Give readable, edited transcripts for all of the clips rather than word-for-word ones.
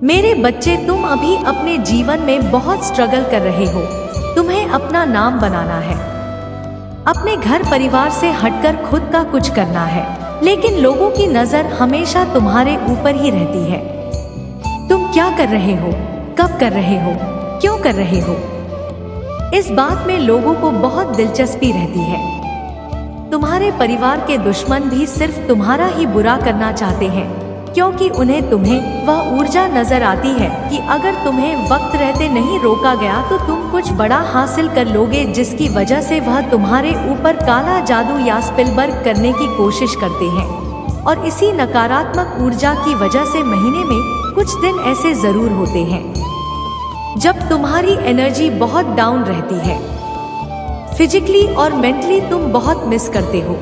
मेरे बच्चे, तुम अभी अपने जीवन में बहुत स्ट्रगल कर रहे हो। तुम्हें अपना नाम बनाना है, अपने घर परिवार से हटकर खुद का कुछ करना है, लेकिन लोगों की नजर हमेशा तुम्हारे ऊपर ही रहती है। तुम क्या कर रहे हो, कब कर रहे हो, क्यों कर रहे हो, इस बात में लोगों को बहुत दिलचस्पी रहती है। तुम्हारे परिवार के दुश्मन भी सिर्फ तुम्हारा ही बुरा करना चाहते हैं, क्योंकि उन्हें तुम्हें वह ऊर्जा नजर आती है कि अगर तुम्हें वक्त रहते नहीं रोका गया तो तुम कुछ बड़ा हासिल कर लोगे, जिसकी वजह से वह तुम्हारे ऊपर काला जादू या स्पिलबर्ग करने की कोशिश करते हैं। और इसी नकारात्मक ऊर्जा की वजह से महीने में कुछ दिन ऐसे जरूर होते हैं जब तुम्हारी एनर्जी बहुत डाउन रहती है। फिजिकली और मेंटली तुम बहुत मिस करते हो।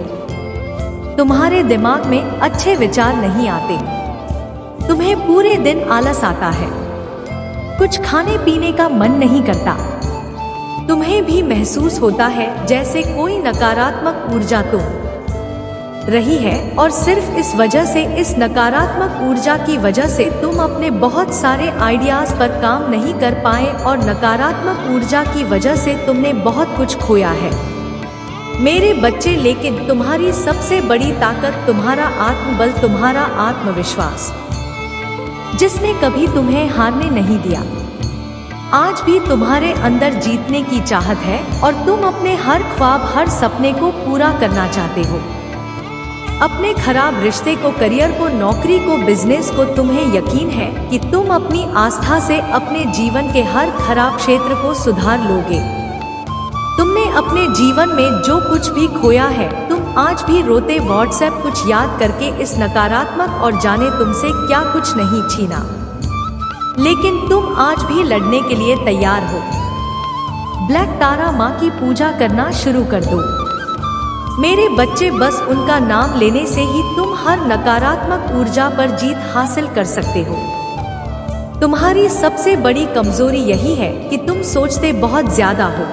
तुम्हारे दिमाग में अच्छे विचार नहीं आते, तुम्हें पूरे दिन आलस आता है, कुछ खाने पीने का मन नहीं करता। तुम्हें भी महसूस होता है जैसे कोई नकारात्मक ऊर्जा तुम रही है, और सिर्फ इस वजह से, इस नकारात्मक ऊर्जा की वजह से तुम अपने बहुत सारे आइडियाज पर काम नहीं कर पाए, और नकारात्मक ऊर्जा की वजह से तुमने बहुत कुछ खोया है मेरे बच्चे। लेकिन तुम्हारी सबसे बड़ी ताकत तुम्हारा आत्मबल, तुम्हारा आत्मविश्वास, जिसने कभी तुम्हें हारने नहीं दिया। आज भी तुम्हारे अंदर जीतने की चाहत है, और तुम अपने हर ख्वाब, हर सपने को पूरा करना चाहते हो। अपने खराब रिश्ते को, करियर को, नौकरी को, बिजनेस को, तुम्हें यकीन है कि तुम अपनी आस्था से अपने जीवन के हर खराब क्षेत्र को सुधार लोगे। तुमने अपने जीवन में जो कुछ भी खोया है, तुम आज भी रोते व्हाट्सएप कुछ याद करके इस नकारात्मक और जाने तुमसे क्या कुछ नहीं छीना, लेकिन तुम आज भी लड़ने के लिए तैयार हो। ब्लैक तारा माँ की पूजा करना शुरू कर दो मेरे बच्चे। बस उनका नाम लेने से ही तुम हर नकारात्मक ऊर्जा पर जीत हासिल कर सकते हो। तुम्हारी सबसे बड़ी कमजोरी यही है कि तुम सोचते बहुत ज्यादा हो,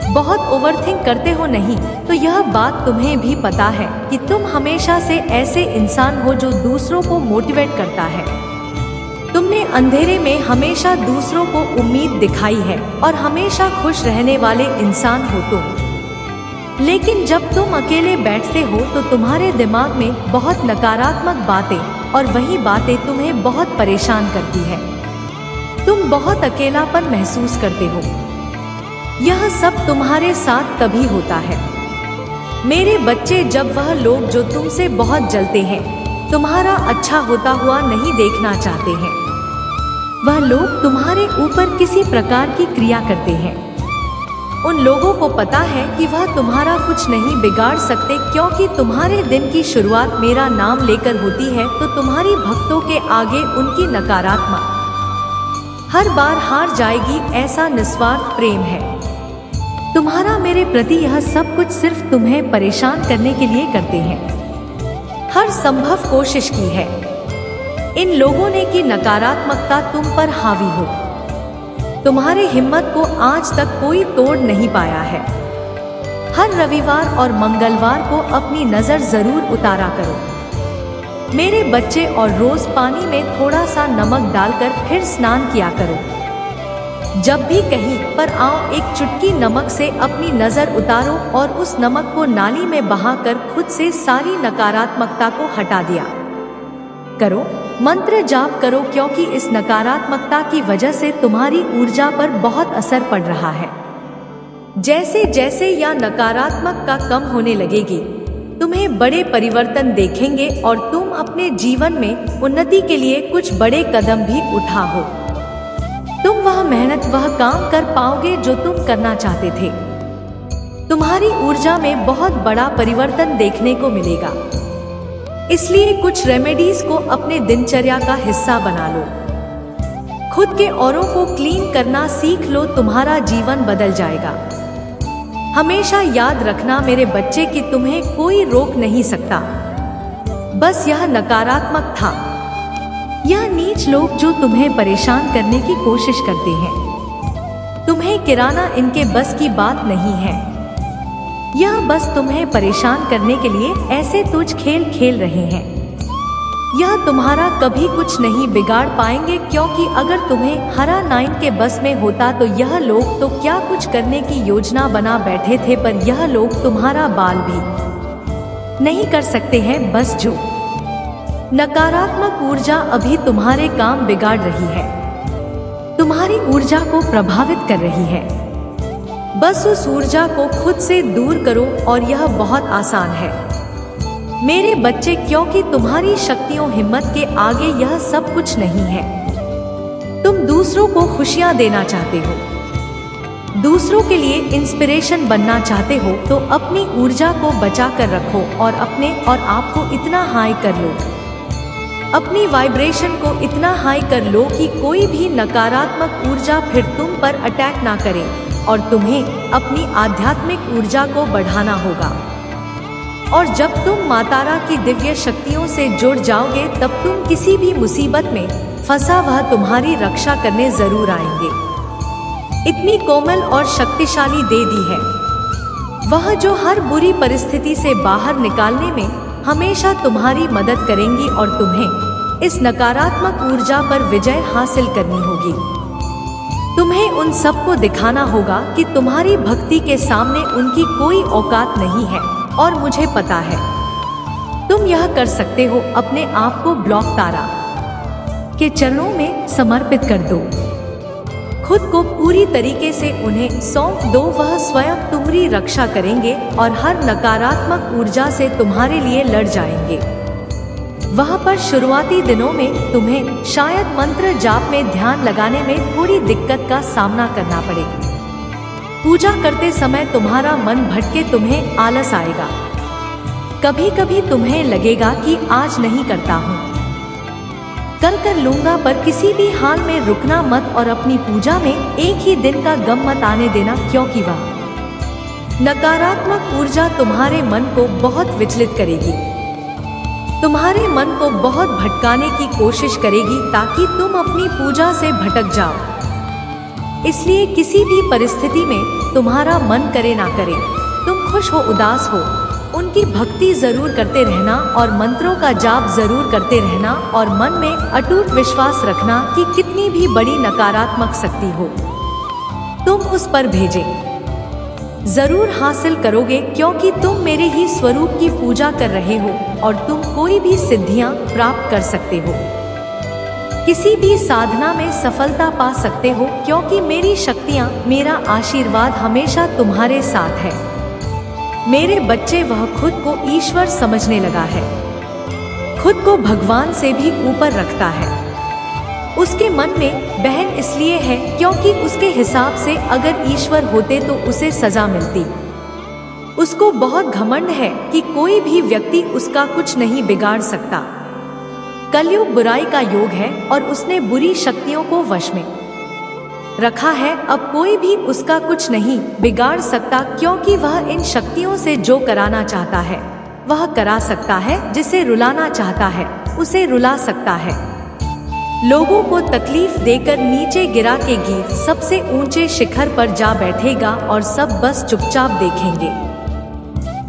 बहुत ओवरथिंक करते हो। नहीं तो यह बात तुम्हें भी पता है कि तुम हमेशा से ऐसे इंसान हो जो दूसरों को मोटिवेट करता है। तुमने अंधेरे में हमेशा दूसरों को उम्मीद दिखाई है, और हमेशा खुश रहने वाले इंसान हो तुम। लेकिन जब तुम अकेले बैठते हो तो तुम्हारे दिमाग में बहुत नकारात्मक बातें, और वही बातें तुम्हें बहुत परेशान करती है। तुम बहुत अकेलापन महसूस करते हो। यह सब तुम्हारे साथ तभी होता है मेरे बच्चे, जब वह लोग जो तुमसे बहुत जलते हैं, तुम्हारा अच्छा होता हुआ नहीं देखना चाहते हैं। वह लोग तुम्हारे ऊपर किसी प्रकार की क्रिया करते हैं। उन लोगों को पता है कि वह तुम्हारा कुछ नहीं बिगाड़ सकते, क्योंकि तुम्हारे दिन की शुरुआत मेरा नाम लेकर होती है। तो तुम्हारी भक्तों के आगे उनकी नकारात्मक हर बार हार जाएगी। ऐसा निस्वार्थ प्रेम है तुम्हारा मेरे प्रति। यह सब कुछ सिर्फ तुम्हें परेशान करने के लिए करते हैं। हर संभव कोशिश की है इन लोगों ने कि नकारात्मकता तुम पर हावी हो। तुम्हारी हिम्मत को आज तक कोई तोड़ नहीं पाया है। हर रविवार और मंगलवार को अपनी नजर जरूर उतारा करो मेरे बच्चे, और रोज पानी में थोड़ा सा नमक डालकर फिर स्नान किया करो। जब भी कहीं पर आओ, एक चुटकी नमक से अपनी नजर उतारो, और उस नमक को नाली में बहाकर खुद से सारी नकारात्मकता को हटा दिया करो। मंत्र जाप करो, क्योंकि इस नकारात्मकता की वजह से तुम्हारी ऊर्जा पर बहुत असर पड़ रहा है। जैसे जैसे यह नकारात्मकता कम होने लगेगी, तुम्हें बड़े परिवर्तन देखेंगे, और तुम अपने जीवन में उन्नति के लिए कुछ बड़े कदम भी उठाओ। तुम वह मेहनत, वह काम कर पाओगे जो तुम करना चाहते थे। तुम्हारी ऊर्जा में बहुत बड़ा परिवर्तन देखने को मिलेगा। इसलिए कुछ रेमेडीज को अपने दिनचर्या का हिस्सा बना लो। खुद के औरों को क्लीन करना सीख लो, तुम्हारा जीवन बदल जाएगा। हमेशा याद रखना मेरे बच्चे कि तुम्हें कोई रोक नहीं सकता। बस यह नकारात्मक था, यह नीच लोग जो तुम्हें परेशान करने की कोशिश करते हैं। तुम्हें गिराना इनके बस की बात नहीं है। यह बस तुम्हें परेशान करने के लिए ऐसे तुझ खेल खेल रहे हैं। यह तुम्हारा कभी कुछ नहीं बिगाड़ पाएंगे, क्योंकि अगर तुम्हें हरा 9 के बस में होता तो यह लोग तो क्या कुछ करने की योजना बना बैठे थे, पर यह लोग तुम्हारा बाल भी नहीं कर सकते हैं। बस जो नकारात्मक ऊर्जा अभी तुम्हारे काम बिगाड़ रही है, तुम्हारी ऊर्जा को प्रभावित कर रही है, बस उस ऊर्जा को खुद से दूर करो और यह बहुत आसान है मेरे बच्चे, क्योंकि तुम्हारी शक्तियों हिम्मत के आगे यह सब कुछ नहीं है। तुम दूसरों को खुशियां देना चाहते हो, दूसरों के लिए इंस्पिरेशन बनना चाहते हो, तो अपनी ऊर्जा को बचा कर रखो और अपने और आप को इतना हाई कर लो, अपनी वाइब्रेशन को इतना हाई कर लो कि कोई भी नकारात्मक ऊर्जा फिर तुम पर अटैक ना करे, और तुम्हें अपनी आध्यात्मिक ऊर्जा को बढ़ाना होगा। और जब तुम मातारा की दिव्य शक्तियों से जुड़ जाओगे, तब तुम किसी भी मुसीबत में फंसा वह तुम्हारी रक्षा करने जरूर आएंगे। इतनी कोमल और शक्तिशाली दे दी है वह, जो हर बुरी परिस्थिति से बाहर निकालने में हमेशा तुम्हारी मदद करेंगी, और तुम्हें इस नकारात्मक ऊर्जा पर विजय हासिल करनी होगी। तुम्हें उन सबको दिखाना होगा कि तुम्हारी भक्ति के सामने उनकी कोई औकात नहीं है, और मुझे पता है तुम यह कर सकते हो। अपने आप को ब्लॉक तारा के चरणों में समर्पित कर दो, खुद को पूरी तरीके से उन्हें सौंप दो। वह स्वयं तुम्हारी रक्षा करेंगे और हर नकारात्मक ऊर्जा से तुम्हारे लिए लड़ जाएंगे। वहाँ पर शुरुआती दिनों में तुम्हें शायद मंत्र जाप में ध्यान लगाने में थोड़ी दिक्कत का सामना करना पड़े। पूजा करते समय तुम्हारा मन भटके, तुम्हें आलस आएगा, कभी कभी तुम्हें लगेगा कि आज नहीं करता हूँ, कल कर लूंगा, पर किसी भी हाल में रुकना मत और अपनी पूजा में एक ही दिन का गम मत आने देना, क्योंकि वह नकारात्मक ऊर्जा तुम्हारे मन को बहुत विचलित करेगी, तुम्हारे मन को बहुत भटकाने की कोशिश करेगी, ताकि तुम अपनी पूजा से भटक जाओ। इसलिए किसी भी परिस्थिति में तुम्हारा मन करे ना करे, तुम खुश हो उदास हो, उनकी भक्ति जरूर करते रहना और मंत्रों का जाप जरूर करते रहना, और मन में अटूट विश्वास रखना कि कितनी भी बड़ी नकारात्मक शक्ति हो तुम उस पर भेजे जरूर हासिल करोगे, क्योंकि तुम मेरे ही स्वरूप की पूजा कर रहे हो और तुम कोई भी सिद्धियां प्राप्त कर सकते हो, किसी भी साधना में सफलता पा सकते हो, क्योंकि मेरी शक्तियां, मेरा आशीर्वाद हमेशा तुम्हारे साथ है मेरे बच्चे। वह खुद को ईश्वर समझने लगा है, खुद को भगवान से भी ऊपर रखता है। उसके मन में बहन इसलिए है क्योंकि उसके हिसाब से अगर ईश्वर होते तो उसे सजा मिलती। उसको बहुत घमंड है कि कोई भी व्यक्ति उसका कुछ नहीं बिगाड़ सकता। कलयुग बुराई का योग है और उसने बुरी शक्तियों को वश में रखा है। अब कोई भी उसका कुछ नहीं बिगाड़ सकता, क्योंकि वह इन शक्तियों से जो कराना चाहता है वह करा सकता है, जिसे रुलाना चाहता है उसे रुला सकता है। लोगों को तकलीफ देकर नीचे गिरा के गिर सबसे ऊंचे शिखर पर जा बैठेगा और सब बस चुपचाप देखेंगे।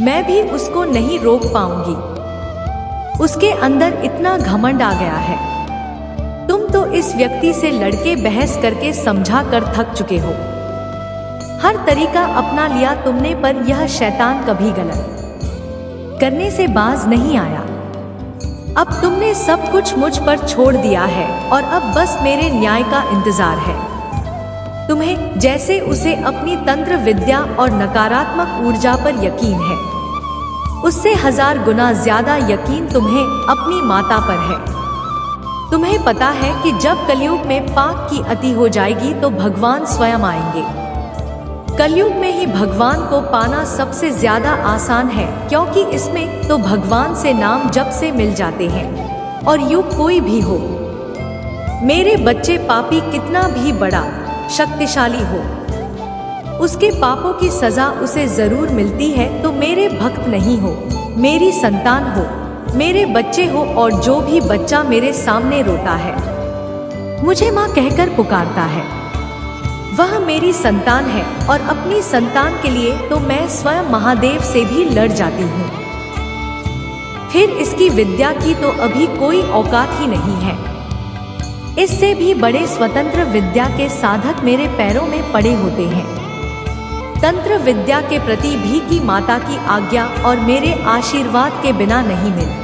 मैं भी उसको नहीं रोक पाऊंगी, उसके अंदर इतना घमंड आ गया है। तुम तो इस व्यक्ति से लड़के बहस करके समझा कर थक चुके हो, हर तरीका अपना लिया तुमने, पर यह शैतान कभी गलत करने से बाज नहीं आया। अब तुमने सब कुछ मुझ पर छोड़ दिया है और अब बस मेरे न्याय का इंतजार है। तुम्हें जैसे उसे अपनी तंत्र विद्या और नकारात्मक ऊर्जा पर यकीन है, उससे 1000 गुना ज्यादा यकीन तुम्हें अपनी माता पर है। तुम्हें पता है कि जब कलयुग में पाप की अति हो जाएगी तो भगवान स्वयं आएंगे। कलयुग में ही भगवान को पाना सबसे ज्यादा आसान है, क्योंकि इसमें तो भगवान से नाम जप से मिल जाते हैं। और युग कोई भी हो मेरे बच्चे, पापी कितना भी बड़ा शक्तिशाली हो, उसके पापों की सजा उसे जरूर मिलती है। तो मेरे भक्त नहीं हो, मेरी संतान हो, मेरे बच्चे हो, और जो भी बच्चा मेरे सामने रोता है, मुझे माँ कहकर पुकारता है, वह मेरी संतान है। और अपनी संतान के लिए तो मैं स्वयं महादेव से भी लड़ जाती हूँ। फिर इसकी विद्या की तो अभी कोई औकात ही नहीं है। इससे भी बड़े स्वतंत्र विद्या के साधक मेरे पैरों में पड़े होते हैं। तंत्र विद्या के प्रति भी की माता की आज्ञा और मेरे आशीर्वाद के बिना नहीं मिल।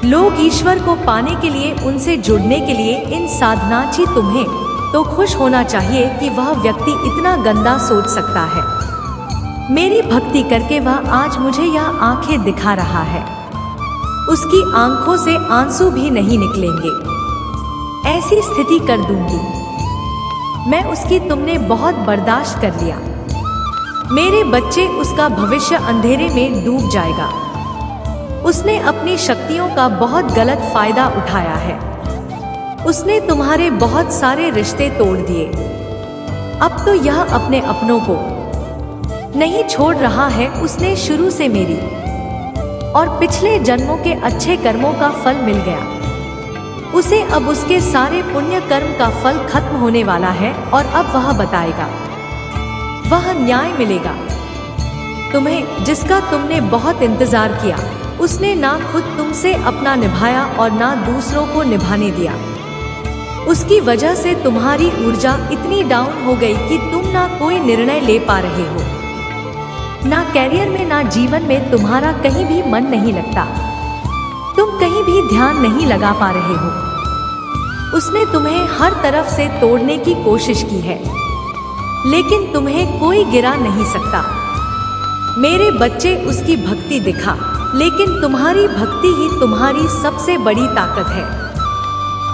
लोग ईश्वर को पाने के लिए, उनसे जुड़ने के लिए इन साधनाची तुम्हें तो खुश होना चाहिए कि वह व्यक्ति इतना गंदा सोच सकता है। मेरी भक्ति करके वह आज मुझे यह आंखें दिखा रहा है। उसकी आंखों से आंसू भी नहीं निकलेंगे। ऐसी स्थिति कर दूंगी मैं उसकी। तुमने बहुत बर्दाश्त कर लिया। मेरे बच्चे, उसका भविष्य अंधेरे में डूब जाएगा। उसने अपनी शक्तियों का बहुत गलत फायदा उठाया है। उसने तुम्हारे बहुत सारे रिश्ते तोड़ दिए। अब तो यह अपने अपनों को नहीं छोड़ रहा है। उसने शुरू से मेरी और पिछले जन्मों के अच्छे कर्मों का फल मिल गया। उसे अब उसके सारे पुण्य कर्म का फल खत्म होने वाला है और अब वह बताएगा, वह न्याय मिलेगा तुम्हें, जिसका तुमने बहुत इंतजार किया। उसने ना खुद तुमसे अपना निभाया और ना दूसरों को निभाने दिया। उसकी वजह से तुम्हारी ऊर्जा इतनी डाउन हो गई कि तुम ना कोई निर्णय ले पा रहे हो, ना कैरियर में ना जीवन में। तुम्हारा कहीं भी मन नहीं लगता। तुम कहीं भी ध्यान नहीं लगा पा रहे हो। उसने तुम्हें हर तरफ से तोड़ने की कोशिश की है, लेकिन तुम्हें कोई गिरा नहीं सकता। मेरे बच्चे, उसकी भक्ति दिखा, लेकिन तुम्हारी भक्ति ही तुम्हारी सबसे बड़ी ताकत है।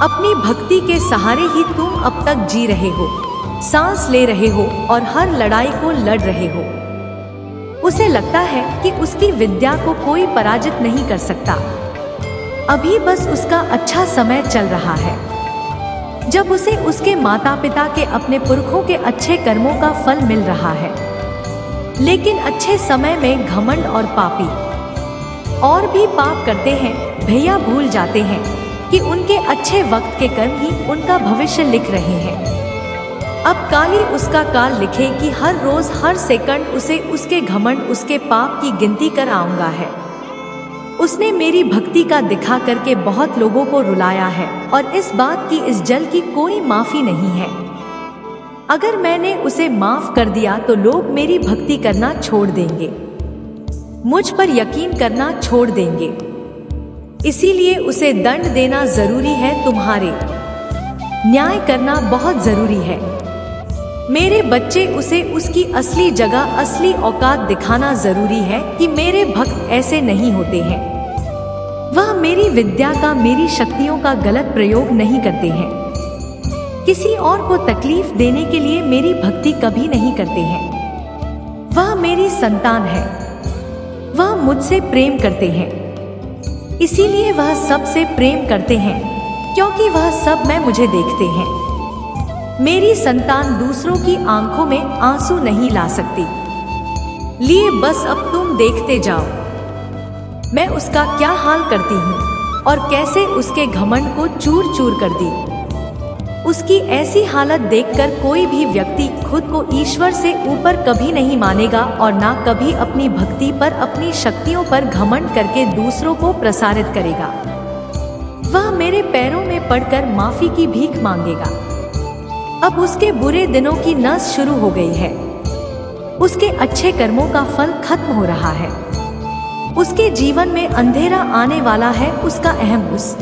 अपनी भक्ति के सहारे ही तुम अब तक जी रहे हो, सांस ले रहे हो और हर लड़ाई को लड़ रहे हो। उसे लगता है कि उसकी विद्या को कोई पराजित नहीं कर सकता। अभी बस उसका अच्छा समय चल रहा है, जब उसे उसके माता पिता के, अपने पुरखों के अच्छे कर्मों का फल मिल रहा है। लेकिन अच्छे समय में घमंड और पापी और भी पाप करते हैं। भैया भूल जाते हैं कि उनके अच्छे वक्त के कर्म ही उनका भविष्य लिख रहे हैं। अब काली उसका काल लिखे कि हर रोज हर सेकंड उसे उसके घमंड, उसके पाप की गिनती कर आऊंगा है। उसने मेरी भक्ति का दिखा करके बहुत लोगों को रुलाया है और इस बात की, इस जल की कोई माफी नहीं है। अगर मैंने उसे माफ कर दिया तो लोग मेरी भक्ति करना छोड़ देंगे, मुझ पर यकीन करना छोड़ देंगे। इसीलिए उसे दंड देना जरूरी है। तुम्हारे न्याय करना बहुत जरूरी है। मेरे बच्चे, उसे उसकी असली जगह, असली औकात दिखाना जरूरी है कि मेरे भक्त ऐसे नहीं होते हैं। वह मेरी विद्या का, मेरी शक्तियों का गलत प्रयोग नहीं करते हैं। किसी और को तकलीफ देने के लिए मेरी भक्ति कभी नहीं करते हैं। वह मेरी संतान है। वह मुझसे प्रेम करते हैं, इसीलिए वह सबसे प्रेम करते हैं, क्योंकि वह सब में मुझे देखते हैं। मेरी संतान दूसरों की आंखों में आंसू नहीं ला सकती। लिए बस अब तुम देखते जाओ मैं उसका क्या हाल करती हूँ और कैसे उसके घमंड को चूर चूर कर दी। उसकी ऐसी हालत देखकर कोई भी व्यक्ति खुद को ईश्वर से ऊपर कभी नहीं मानेगा और ना कभी अपनी भक्ति पर, अपनी शक्तियों पर घमंड करके दूसरों को प्रसारित करेगा। वह मेरे पैरों में पड़कर माफी की भीख मांगेगा। अब उसके बुरे दिनों की नस शुरू हो गई है। उसके अच्छे कर्मों का फल खत्म हो रहा है। उसके जीवन में अंधेरा आने वाला है। उसका अहम, उस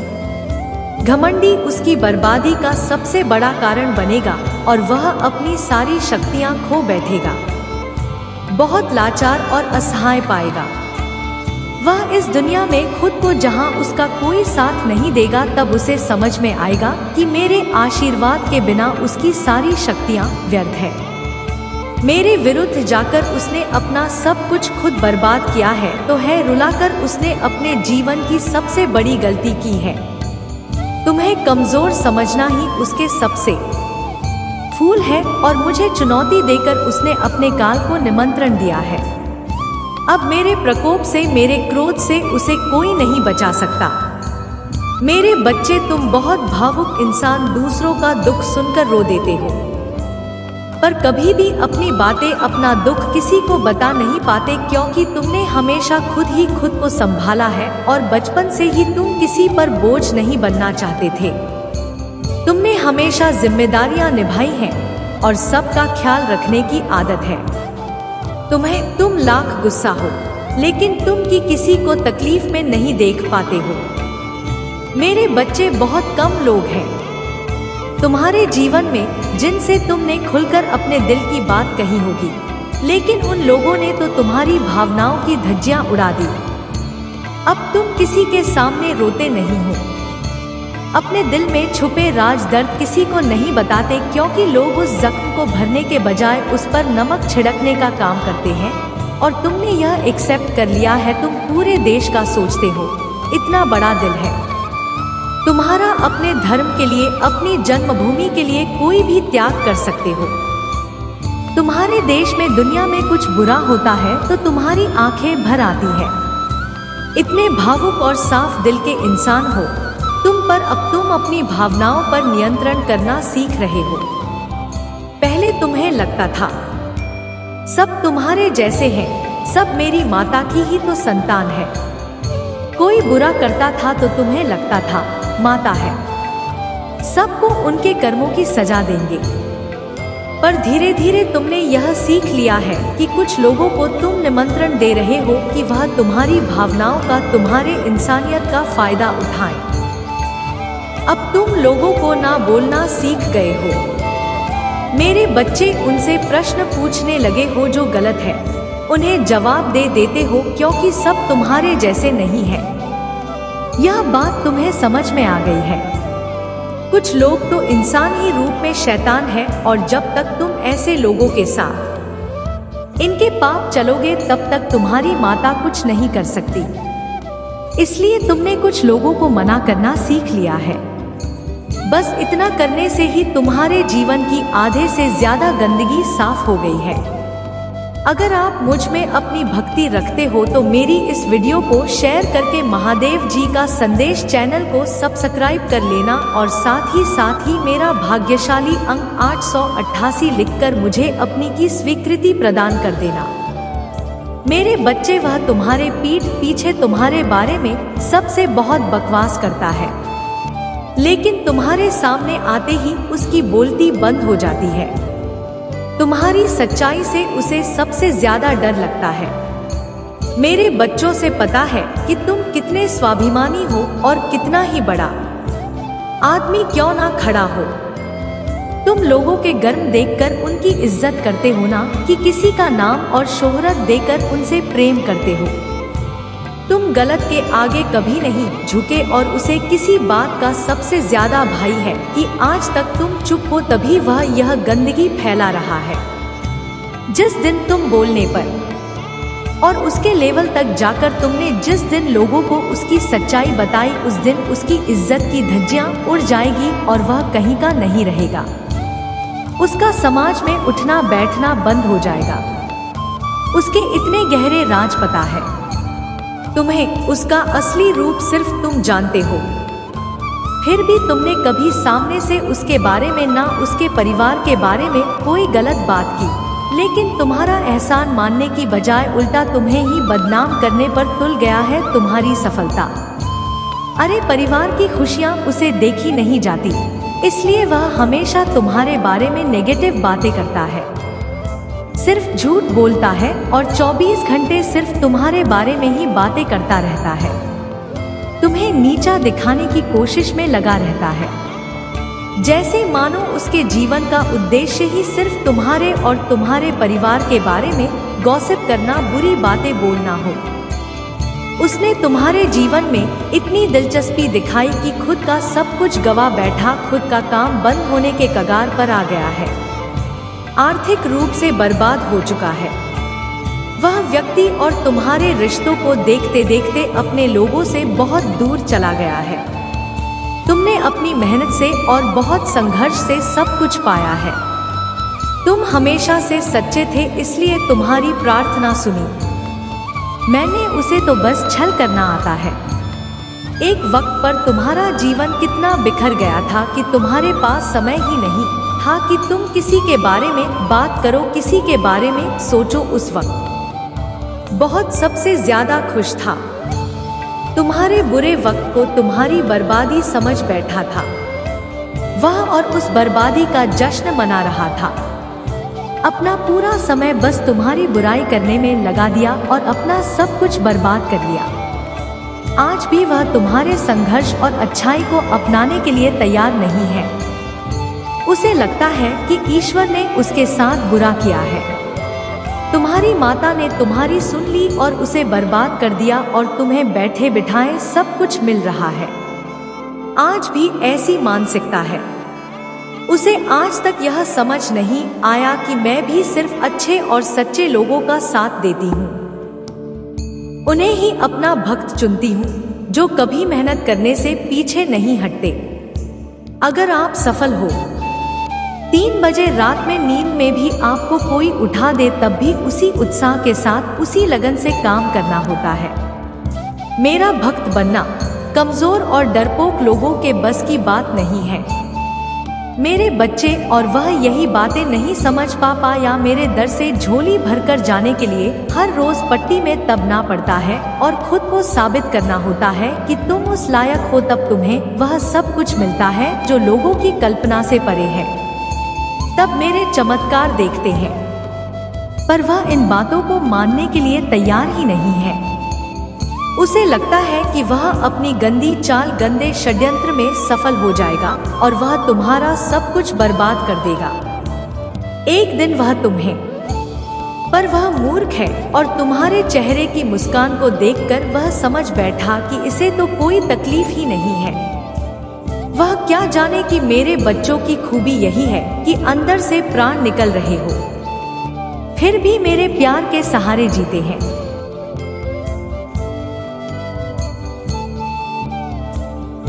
घमंडी उसकी बर्बादी का सबसे बड़ा कारण बनेगा और वह अपनी सारी शक्तियां खो बैठेगा। बहुत लाचार और असहाय पाएगा। वह इस दुनिया में खुद को, जहां उसका कोई साथ नहीं देगा, तब उसे समझ में आएगा कि मेरे आशीर्वाद के बिना उसकी सारी शक्तियां व्यर्थ है। मेरे विरुद्ध जाकर उसने अपना सब कुछ खुद बर्बाद किया है तो है रुलाकर उसने अपने जीवन की सबसे बड़ी गलती की है। तुम्हें कमजोर समझना ही उसके सबसे फूल है और मुझे चुनौती देकर उसने अपने काल को निमंत्रण दिया है। अब मेरे प्रकोप से, मेरे क्रोध से उसे कोई नहीं बचा सकता। मेरे बच्चे, तुम बहुत भावुक इंसान दूसरों का दुख सुनकर रो देते हो। पर कभी भी अपनी बातें, अपना दुख किसी को बता नहीं पाते, क्योंकि तुमने हमेशा खुद ही खुद को संभाला है और बचपन से ही तुम किसी पर बोझ नहीं बनना चाहते थे। तुमने हमेशा जिम्मेदारियां निभाई हैं और सबका ख्याल रखने की आदत है। तुम लाख गुस्सा हो, लेकिन तुम की किसी को तकलीफ में नहीं देख पाते हो। मेरे बच्चे, बहुत कम लोग हैं तुम्हारे जीवन में जिनसे तुमने खुलकर अपने दिल की बात कही होगी, लेकिन उन लोगों ने तो तुम्हारी भावनाओं की धज्जियां उड़ा दी। अब तुम किसी के सामने रोते नहीं हो, अपने दिल में छुपे राज दर्द किसी को नहीं बताते, क्योंकि लोग उस जख्म को भरने के बजाय उस पर नमक छिड़कने का काम करते हैं। और तुमने यह एक्सेप्ट कर लिया है, तुम पूरे देश का सोचते हो, इतना बड़ा दिल है तुम्हारा। अपने धर्म के लिए, अपनी जन्मभूमि के लिए कोई भी त्याग कर सकते हो। तुम्हारे देश में, दुनिया में कुछ बुरा होता है तो तुम्हारी आंखें भर आती है। इतने भावुक और साफ दिल के इंसान हो अब तुम अपनी भावनाओं पर नियंत्रण करना सीख रहे हो। पहले तुम्हें लगता था सब तुम्हारे जैसे हैं, सब मेरी माता की ही तो संतान है। कोई बुरा करता था तो तुम्हें लगता था माता है, सबको उनके कर्मों की सजा देंगे। पर धीरे धीरे तुमने यह सीख लिया है कि कुछ लोगों को तुम निमंत्रण दे रहे हो कि वह तुम्हारी भावनाओं का, तुम्हारे इंसानियत का फायदा उठाएं। अब तुम लोगों को ना बोलना सीख गए हो। मेरे बच्चे, उनसे प्रश्न पूछने लगे हो जो गलत है, उन्हें जवाब दे देते हो, क्योंकि सब तुम्हारे जैसे नहीं है। यह बात तुम्हें समझ में आ गई है। कुछ लोग तो इंसान ही रूप में शैतान है, और जब तक तुम ऐसे लोगों के साथ इनके पाप चलोगे तब तक तुम्हारी माता कुछ नहीं कर सकती। इसलिए तुमने कुछ लोगों को मना करना सीख लिया है। बस इतना करने से ही तुम्हारे जीवन की आधे से ज्यादा गंदगी साफ हो गई है। अगर आप मुझ में अपनी भक्ति रखते हो तो मेरी इस वीडियो को शेयर करके महादेव जी का संदेश चैनल को सब्सक्राइब कर लेना, और साथ ही मेरा भाग्यशाली अंक 888 लिखकर मुझे अपनी की स्वीकृति प्रदान कर देना। मेरे बच्चे, वह तुम्हारे पीठ पीछे तुम्हारे बारे में सबसे बहुत बकवास करता है, लेकिन तुम्हारे सामने आते ही उसकी बोलती बंद हो जाती है। तुम्हारी सच्चाई से उसे सबसे ज्यादा डर लगता है। मेरे बच्चों से पता है कि तुम कितने स्वाभिमानी हो और कितना ही बड़ा आदमी क्यों ना खड़ा हो। तुम लोगों के गर्म देखकर उनकी इज्जत करते हो ना, कि किसी का नाम और शोहरत देकर उनसे प्रेम करते हो। तुम गलत के आगे कभी नहीं झुके, और उसे किसी बात का सबसे ज्यादा भय है कि आज तक तुम चुप हो, तभी वह यह गंदगी फैला रहा है। जिस दिन तुम बोलने पर और उसके लेवल तक जाकर तुमने जिस दिन लोगों को उसकी सच्चाई बताई, उस दिन उसकी इज्जत की धज्जियां उड़ जाएगी और वह कहीं का नहीं रहेगा। उसका समाज में उठना बैठना बंद हो जाएगा। उसके इतने गहरे राज पता है तुम्हें, उसका असली रूप सिर्फ तुम जानते हो। फिर भी तुमने कभी सामने से उसके बारे में, ना उसके परिवार के बारे में कोई गलत बात की, लेकिन तुम्हारा एहसान मानने की बजाय उल्टा तुम्हें ही बदनाम करने पर तुल गया है तुम्हारी सफलता। अरे, परिवार की खुशियां उसे देखी नहीं जाती, इसलिए वह हमेशा तुम्हारे बारे में नेगेटिव बातें करता है, सिर्फ झूठ बोलता है और 24 घंटे सिर्फ तुम्हारे बारे में ही बातें करता रहता है। तुम्हें नीचा दिखाने की कोशिश में लगा रहता है, जैसे मानो उसके जीवन का उद्देश्य ही सिर्फ तुम्हारे और तुम्हारे परिवार के बारे में गॉसिप करना, बुरी बातें बोलना हो। उसने तुम्हारे जीवन में इतनी दिलचस्पी दिखाई कि खुद का सब कुछ गवा बैठा, खुद का काम बंद होने के कगार पर आ गया है, आर्थिक रूप से बर्बाद हो चुका है। वह व्यक्ति और तुम्हारे रिश्तों को देखते देखते अपने लोगों से बहुत दूर चला गया है। तुमने अपनी मेहनत से और बहुत संघर्ष से सब कुछ पाया है। तुम हमेशा से सच्चे थे, इसलिए तुम्हारी प्रार्थना सुनी मैंने। उसे तो बस छल करना आता है। एक वक्त पर तुम्हारा जीवन कितना बिखर गया था कि तुम्हारे पास समय ही नहीं, था कि तुम किसी के बारे में बात करो, किसी के बारे में सोचो। उस वक्त बहुत सबसे ज्यादा खुश था। तुम्हारे बुरे वक्त को तुम्हारी बर्बादी समझ बैठा था वह, और उस बर्बादी का जश्न मना रहा था। अपना पूरा समय बस तुम्हारी बुराई करने में लगा दिया और अपना सब कुछ बर्बाद कर लिया। आज भी वह तुम्हारे संघर्ष और अच्छाई को अपनाने के लिए तैयार नहीं है। उसे लगता है कि ईश्वर ने उसके साथ बुरा किया है। तुम्हारी माता ने तुम्हारी सुन ली और उसे बर्बाद कर दिया, और तुम्हें बैठे बिठाए सब कुछ मिल रहा है। आज भी ऐसी मानसिकता है। उसे आज तक यह समझ नहीं आया कि मैं भी सिर्फ अच्छे और सच्चे लोगों का साथ देती हूँ, उन्हें ही अपना भक्त चुनती हूँ, जो कभी मेहनत करने से पीछे नहीं हटते। अगर आप सफल हो, 3 बजे रात में नींद में भी आपको कोई उठा दे, तब भी उसी उत्साह के साथ उसी लगन से काम करना होता है। मेरा भक्त बनना कमजोर और डरपोक लोगों के बस की बात नहीं है। मेरे बच्चे और वह यही बातें नहीं समझ पाया। मेरे दर से झोली भरकर जाने के लिए हर रोज पट्टी में दबना पड़ता है और खुद को साबित करना होता है कि तुम उस लायक हो, तब तुम्हें वह सब कुछ मिलता है जो लोगों की कल्पना से परे है। तब मेरे चमत्कार देखते हैं, पर वह इन बातों को मानने के लिए तैयार ही नहीं है। उसे लगता है कि वह अपनी गंदी चाल, गंदे षड्यंत्र में सफल हो जाएगा और वह तुम्हारा सब कुछ बर्बाद कर देगा। एक दिन वह तुम्हें, पर वह मूर्ख है और तुम्हारे चेहरे की मुस्कान को देखकर वह समझ बैठा कि इसे तो कोई तकलीफ ही नहीं है। वह क्या जाने कि मेरे बच्चों की खूबी यही है कि अंदर से प्राण निकल रहे हो, फिर भी मेरे प्यार के सहारे जीते हैं।